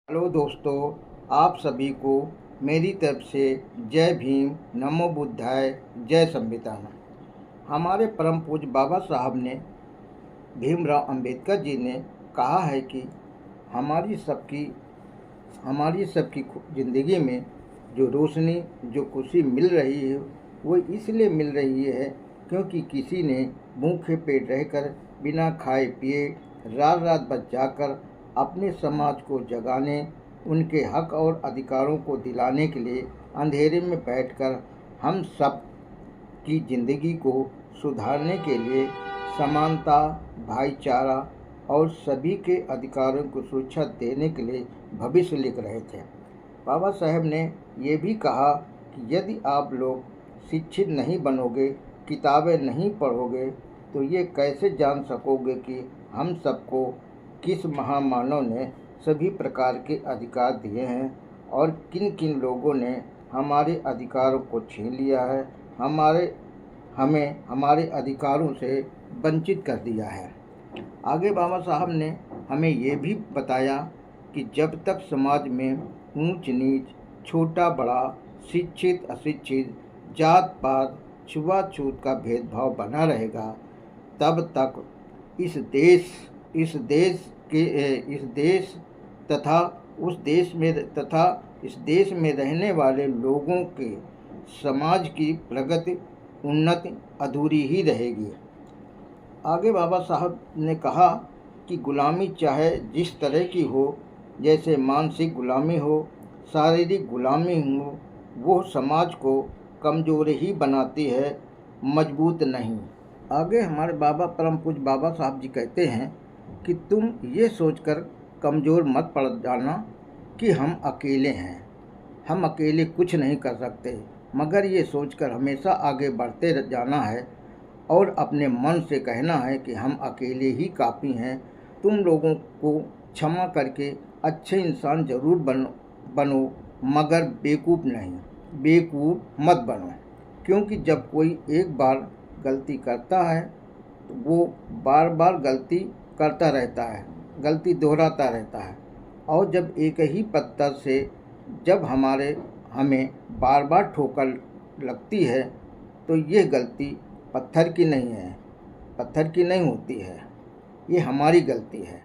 Hello दोस्तों, आप सभी को मेरी तरफ से जय भीम, नमो बुद्धाय, जय संविधान। हमारे परम पूज्य बाबा साहब ने, भीमराव अंबेडकर जी ने कहा है कि हमारी सबकी हमारी सबकी ज़िंदगी में जो रोशनी, जो खुशी मिल रही है, वो इसलिए मिल रही है क्योंकि किसी ने भूखे पेट रहकर बिना खाए पिए रात रात भर जाकर अपने समाज को जगाने, उनके हक और अधिकारों को दिलाने के लिए अंधेरे में बैठकर हम सब की ज़िंदगी को सुधारने के लिए समानता, भाईचारा और सभी के अधिकारों को सुरक्षा देने के लिए भविष्य लिख रहे थे। बाबा साहब ने ये भी कहा कि यदि आप लोग शिक्षित नहीं बनोगे, किताबें नहीं पढ़ोगे, तो ये कैसे जान सकोगे कि हम सबको किस महामानव ने सभी प्रकार के अधिकार दिए हैं और किन किन लोगों ने हमारे अधिकारों को छीन लिया है, हमें हमारे अधिकारों से वंचित कर दिया है। आगे बाबा साहब ने हमें ये भी बताया कि जब तक समाज में ऊंच नीच, छोटा बड़ा, शिक्षित अशिक्षित, जात पात, छुआछूत का भेदभाव बना रहेगा, तब तक इस देश तथा इस देश में रहने वाले लोगों के समाज की प्रगति, उन्नति अधूरी ही रहेगी। आगे बाबा साहब ने कहा कि गुलामी चाहे जिस तरह की हो, जैसे मानसिक गुलामी हो, शारीरिक गुलामी हो, वो समाज को कमज़ोर ही बनाती है, मजबूत नहीं। आगे हमारे बाबा परम पूज्य बाबा साहब जी कहते हैं कि तुम ये सोचकर कमज़ोर मत पड़ जाना कि हम अकेले हैं, हम अकेले कुछ नहीं कर सकते, मगर ये सोचकर हमेशा आगे बढ़ते जाना है और अपने मन से कहना है कि हम अकेले ही काफ़ी हैं। तुम लोगों को क्षमा करके अच्छे इंसान ज़रूर बनो, मगर बेवकूफ़ मत बनो, क्योंकि जब कोई एक बार गलती करता है तो वो बार बार गलती करता रहता है, गलती दोहराता रहता है। और जब एक ही पत्थर से जब हमें बार बार ठोकर लगती है तो ये गलती पत्थर की नहीं होती है, ये हमारी गलती है।